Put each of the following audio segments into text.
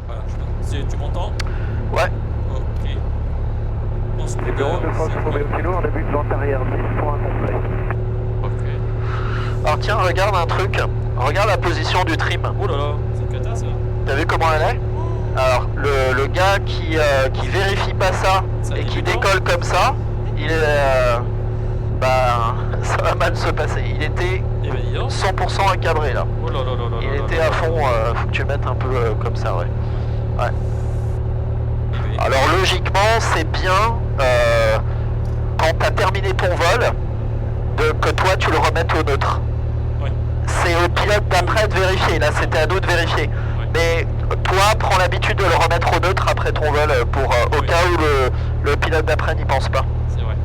Voilà, tu m'entends? Ouais. Ok. On se Numéro 200 km en début de vente arrière 10 pour un complet. Ok. Alors tiens, regarde un truc. Regarde la position du trim. Oh là là, c'est une cata ça. T'as vu comment elle est? Alors le gars qui vérifie pas ça Ça et qui débutant. décolle comme ça, il est ça va mal se passer. Il était Eh ben dis donc. 100% accadré là. Oh là là là là Il là était là à là. fond, faut que tu mettes un peu comme ça, ouais. Ouais. Eh ben, Alors logiquement, c'est bien quand tu as terminé ton vol, que toi tu le remettes au neutre. ouais. C'est au pilote d'après de vérifier, là c'était à nous de vérifier. Ouais. Mais toi, prends l'habitude de le remettre au neutre après ton vol pour au Oui. cas où le pilote d'après n'y pense pas. C'est vrai.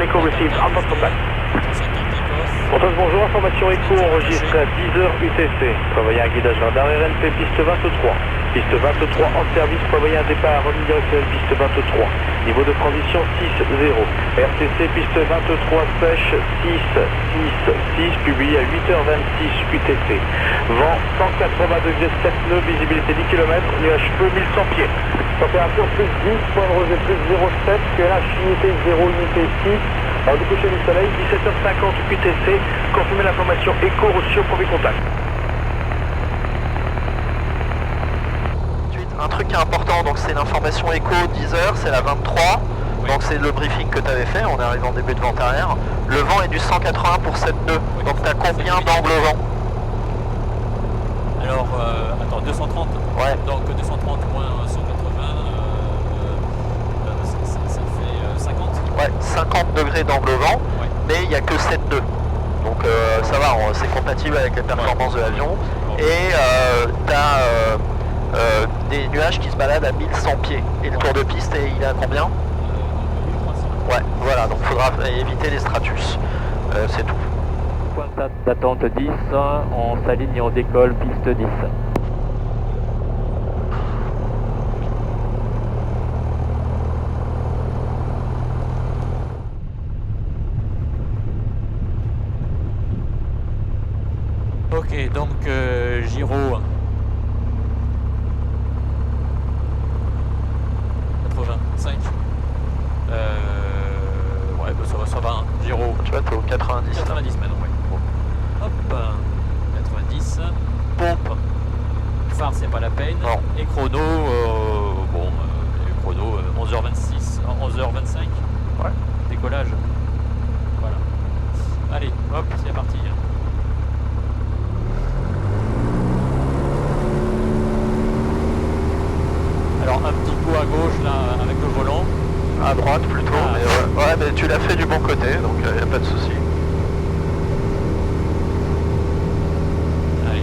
Echo received, on board contact. Attention à ton take-off. Pontoise, bonjour, information écho enregistrée à 10h UTC. Prévoyez un guidage radar RNP piste 23. Piste 23 en service, prévoyez un départ omnidirectionnel piste 23. Niveau de transition 6-0. RTC piste 23 sèche 6-6-6, publié à 8h26 UTC. Vent 180 degrés 7 nœuds, visibilité 10 km, nuage peu 1100 pieds. Température plus 10, point de rosée plus 0,7, QRH unité 0, unité 6. Alors du coucher du soleil, 17h50 UTC, confirmez l'information écho reçue au premier contact. Ensuite, un truc qui est important, donc c'est l'information écho 10h, c'est la 23. Oui. Donc c'est le briefing que tu avais fait, on est arrivé en début de vente arrière. Le vent est du 180 pour 7 nœuds. Oui. Donc tu as combien C'est d'angles vent? Alors, attends, 230. Ouais. Donc 230 moins 180, ça fait 50. Ouais, 50 degrés d'angle vent, Ouais. mais il n'y a que 7 nœuds. Donc ça va, c'est compatible avec les performances de l'avion. Bon. Et tu as des nuages qui se baladent à 1100 pieds. Et le tour de piste, il est à combien? Donc 1300. Ouais, voilà, donc il faudra éviter les stratus. C'est tout. Point d'attente 10, on s'aligne et on décolle piste 10. Ok, donc Giro 85. Ouais, bah ça va, hein. Giro Tu vois, t'es au 90 là. 90 maintenant, ouais. Bon. Hop, 90. Pompe. Phare, c'est pas la peine. Non. Et chrono, chrono 11h26, 11h25. Ouais. Décollage. Voilà. Allez, hop, c'est parti. Alors un petit coup à gauche là avec le volant. À droite plutôt, Ah. mais ouais, mais tu l'as fait du bon côté, donc il n'y a pas de souci. Allez.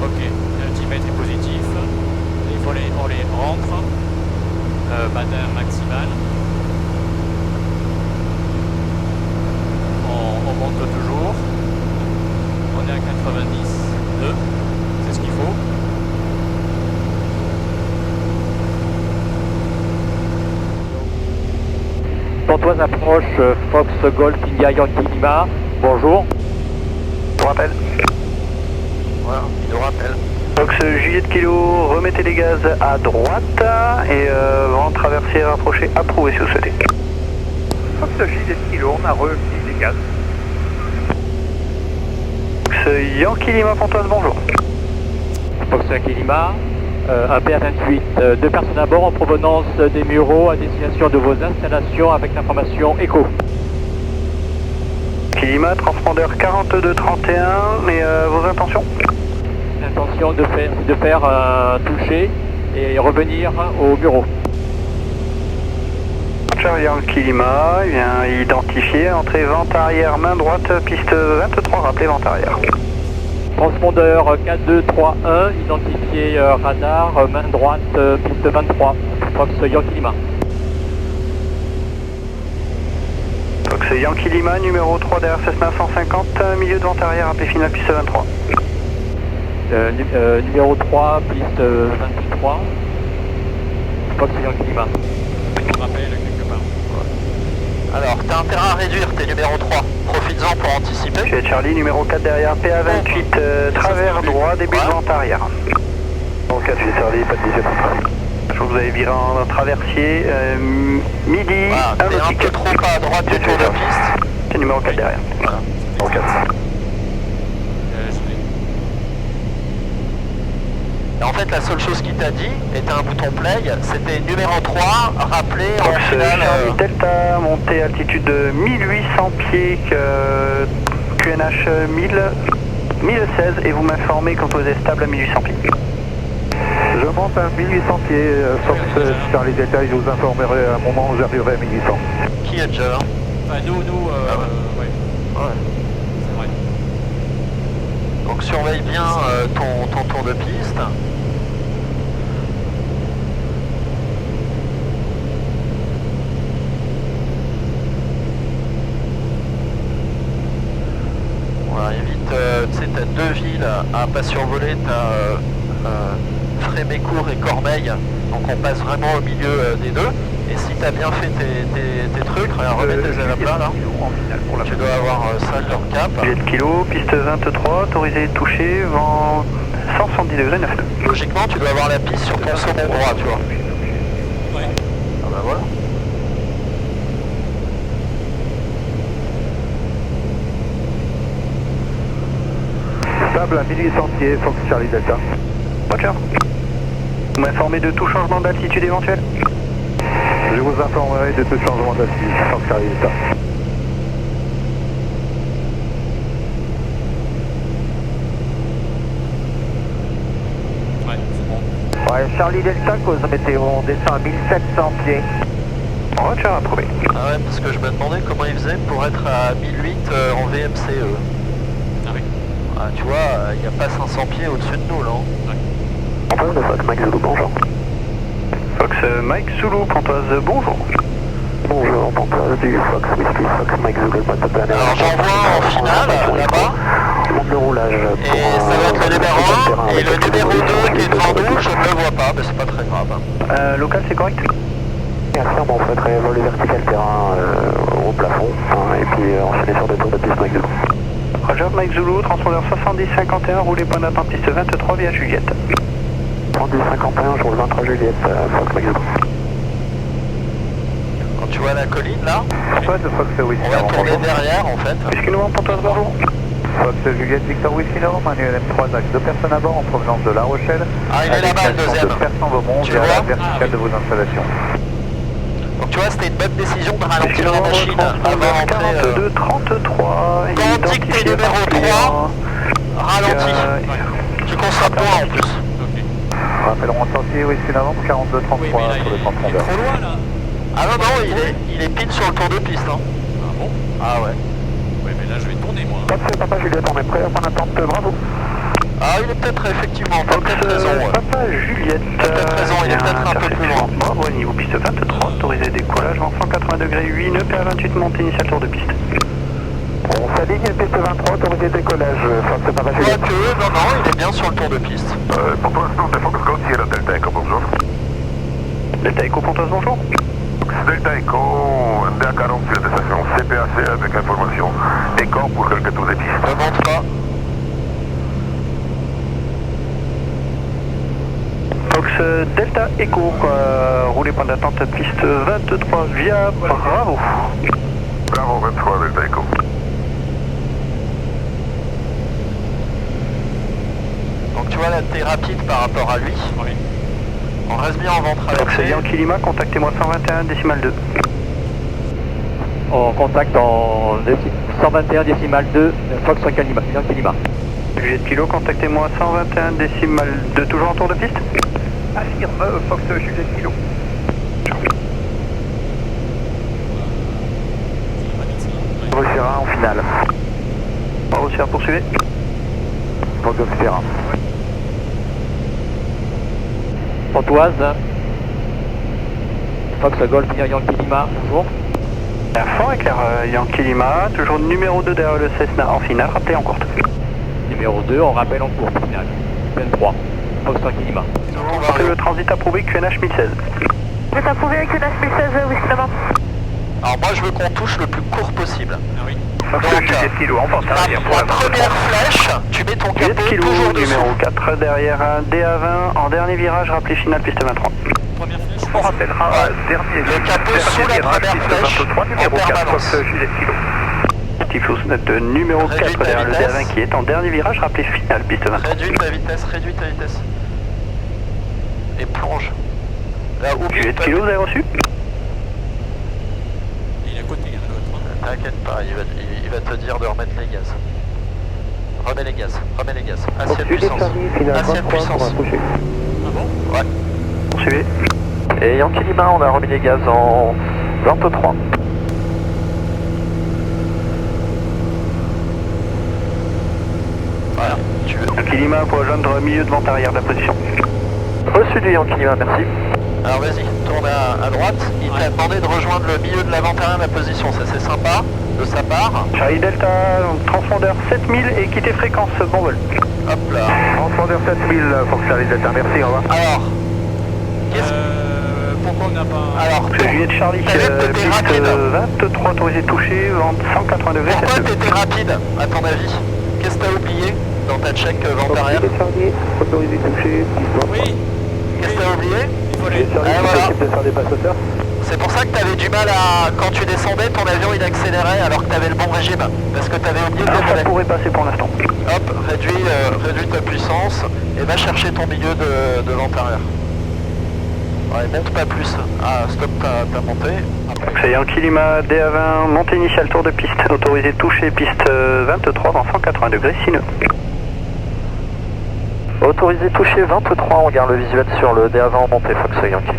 Ok, l'altimètre est positif. Les volets, on les rentre. Batteur maximal. On monte toujours. On est à 92. C'est ce qu'il faut. Pontoise approche Fox Golf India Yankee Lima. Bonjour. Je vous rappelle. Voilà, il nous rappelle. Fox Juliette Kilo, remettez les gaz à droite et vent traversier rapproché approuvé si vous souhaitez. Fox Juliette Kilo, on a remis les gaz. Fox Yankee Lima Pontoise, bonjour. Fox Yankee Lima, un PA28, deux personnes à bord en provenance des Mureaux à destination de vos installations avec l'information écho. Lima, transpondeur 4231, et vos intentions? L'intention de faire un toucher et revenir au bureau. Charlie Yankee Lima, vient identifier, entrée vente arrière main droite, piste 23, rappelez vente arrière. Transpondeur 4231, identifié radar, main droite, piste 23, Fox Yankee Lima. Fox Yankee Lima, numéro 3 derrière Cessna 150, milieu de vente arrière, appel final, piste 23. Numéro 3, piste 23, Fox Yankee Lima. Je rappelle quelque part. Alors, t'as intérêt à réduire tes numéros 3. Profites-en pour anticiper. Je suis Charlie, numéro 4 derrière, PA28, travers droit, début de vente arrière. Numéro 4, je suis Charlie, pas de 17. Je vois que vous avez viré en traversier, midi, Voilà, t'es un peu trop à droite du tour de piste. C'est numéro 4 derrière. Voilà, numéro 4. Et en fait, la seule chose qu'il t'a dit était un bouton play, c'était numéro 3, rappelé en Fox finale. Charlie Delta, montée altitude de 1800 pieds, QNH 1016 et vous m'informez quand vous êtes stable à 1800 pieds. Je monte à 1800 pieds, Fox Charlie Delta, je vous informerai à un moment où j'arriverai à 1800. Qui est déjà là? Enfin, nous, ouais. Ouais. C'est vrai. Donc surveille bien ton tour de piste. Voilà, évite, tu sais, t'as deux villes à pas survoler, t'as Frémécourt et Cormeilles, donc on passe vraiment au milieu des deux. Et si t'as bien fait tes trucs, regarde, remets tes ailes à plat là. Tu dois avoir ça leur cap. Juliette Kilo, piste 23, autorisé de toucher, vent 170 degrés 9. Logiquement, tu dois avoir la piste sur ton second droit, tu vois. Ouais. Ah bah voilà. Stable à 1800 pieds, Fox Charlie Delta. Roger. Vous m'informez de tout changement d'altitude éventuel? Je vous informerai de tout changement d'altitude, Fox Charlie Delta. Ouais, c'est bon. Ouais, Charlie Delta, cause météo, on descend à 1700 pieds. Roger, approuvé. Ah ouais, parce que je me demandais comment ils faisaient pour être à 1008 en VMCE. Ah oui. Ah, tu vois, il n'y a pas 500 pieds au-dessus de nous là. En face de Fox Mike Zulu, bonjour. Fox Mike Zulu, Pontoise, bonjour. Bonjour, Pontoise du Fox Whisky, Fox Mike Zulu, pas de planète. Alors j'envoie en finale là-bas. Monte le roulage. Et ça va être le numéro 1 et le numéro 2 qui est devant nous, je ne le vois pas, mais c'est pas très grave. Local, c'est correct? Affirme, on souhaiterait voler vertical terrain au plafond, et puis enchaîner sur des tours de piste Mike Zulu. Roger, Mike Zulu, transpondeur 7051, roulez point d'attente piste 23 via Juliette. 3051, je roule 23 Juliette, Fox Mike Zulu. Quand tu vois la colline là, Pontoise de Fox Whisky, on va tourner derrière en fait. Puisque nous, Pontoise, bonjour. Fox Juliette Victor Whisky Nord, manuel M3 avec 2 personnes à bord en provenance de La Rochelle. Ah, il est là-bas le deuxième. De Persan-Beaumont Tu vers la vois verticale de vos installations. Donc tu vois, c'était une bonne décision de ralentir la Numéro machine avant transpondeur d'entrer. 42 33, Quand dicté identifié numéro par 3, ralenti. Ouais. Tu consommes moins en plus. Ok. Rappellerons sortie Whisky Novembre 42-33 Oui, mais là, sur le il est transpondeur. trop loin là. Ah non, non, il est pile sur le tour de piste. Hein. Ah bon? Ah ouais. Ouais, mais là je vais tourner moi. Fox Papa Juliette, on est prêt à prendre attente, bravo. Ah, il est peut-être effectivement, t'as Fox peut-être raison. Ouais. Papa Juliette. T'as peut-être raison, il est peut-être un peu plus loin. Bravo, au niveau piste 23, autorisé décollage vent 180 degrés 8 nœuds, PA28, montée initiale tour de piste. On s'aligne piste 23, autorisé décollage, Fox Papa Juliette. Quoique, non, non, il est bien sur le tour de piste. Pontoise de Fox Go, Sierra Delta Echo, bonjour. Delta Echo Pontoise, bonjour. Delta Echo, MBA 40 sur la station CPAC avec information. Echo pour quelques tours de piste. Ne monte pas. Fox Delta Echo, roulez point d'attente piste 23 via Bravo. Bravo 23 Delta Echo. Donc tu vois là, t'es rapide par rapport à lui. Oui. On reste bien en vent Fox traversé. Yankee Lima, contactez-moi 121 décimal 2. On contacte en 121 décimal 2, Fox Yankee Lima. Juliette Kilo, contactez-moi 121 décimal 2, toujours en tour de piste. Affirme, Fox Juliette Kilo. Rochera en finale. Rochera poursuivez. Tango Sierra. Pontoise. Fox Golf Yankee Lima, bonjour. Fort éclair Yankee Lima, toujours numéro 2 derrière le Cessna en finale, rappelé en courte. Numéro 2, on rappelle en course finale. 23, Fox Yankee Lima. C'est le transit approuvé QNH 1016. Vous êtes approuvé avec QNH 1016, Whisky Novembre. Alors moi je veux qu'on touche le plus court possible. Ah oui. Donc, la première flèche, tu mets ton Juliette capot Kilo, toujours dessous. numéro 4 derrière un DA20 en dernier virage, rappelé finale piste 23. Première flèche. On rappellera dernier Le capot sous la première flèche en permanence. Juliette Kilo. Tiflos note numéro Réduis 4 ta derrière le vitesse. DA20 qui est en dernier virage, rappelé finale piste 23. Réduis ta vitesse, réduis ta vitesse. Et plonge. Là, oublie Juliette pas. Kilo, vous avez reçu? Il est à côté, il y en a l'autre. Hein. T'inquiète pas, il va te dire de remettre les gaz. Remets les gaz, remets les gaz. Assiette puissance. Assiette puissance. Ah bon? Ouais. Poursuivez. Et Yankee Lima, on a remis les gaz en 23. Voilà, tu veux. Yankee Lima pour rejoindre milieu de vente arrière de la position. Reçu du Yankee Lima, merci. Alors vas-y, tourne à droite. Il t'a demandé de rejoindre le milieu de l'avant arrière de la position, ça c'est sympa de sa part. Charlie Delta, transpondeur 7000 et quittez fréquence, bon vol. Hop là. Transpondeur 7000, pour Charlie Delta, merci, au revoir. Alors, Pourquoi on n'a pas... alors C'est Juliette Charlie, T'as vu que t'étais piste rapide. 23 autorisé touché, vente 180 degrés, pourquoi 7 t'étais rapide, à ton avis? Qu'est-ce que t'as oublié dans ta check vente arrière? Charlie, autorisé touché, Oui. Qu'est-ce que t'as oublié? Il faut les... Charlie, Ah, voilà. possible de faire des passes hauteurs. C'est pour ça que t'avais du mal à... Quand tu descendais, ton avion il accélérait alors que t'avais le bon régime. Parce que t'avais oublié de Alors, ça décoller. pourrait passer pour l'instant. Hop, réduis ta puissance et va chercher ton milieu de l'intérieur. Ouais, monte pas plus. Ah, stop ta montée. Après. C'est Yankee Lima, DA20, montée initiale, tour de piste, autorisé touché, piste 23 dans 180 degrés, sineux. Autorisé touché 23, on garde le visuel sur le D20 en montée Fox Yankee.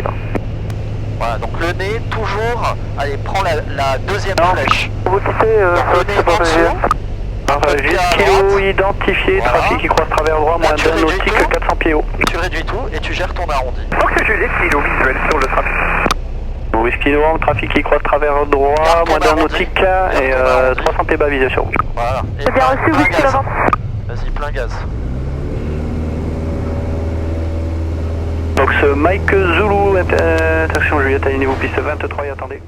Voilà, donc le nez toujours, allez, prends la deuxième flèche. Vous quittez, Donc le nez en dessous. Juliette Kilo, identifié, Voilà. trafic qui croise travers droit, Là, moins tu d'un réduis nautique, tout. 400 pieds haut. Tu réduis tout et tu gères ton arrondi. Fox Juliette Kilo, visuel sur le trafic. Whisky Novembre, trafic qui croise travers droit, Garde ton moins d'un arrondi. nautique Garde et ton arrondi. 300 pieds bas visé sur vous. Voilà. Et C'est bien reçu, plein Whisky gaz. Novembre. Vas-y, plein gaz. Donc ce Mike Zulu, attention Juliette, alignez-vous piste 23 et attendez.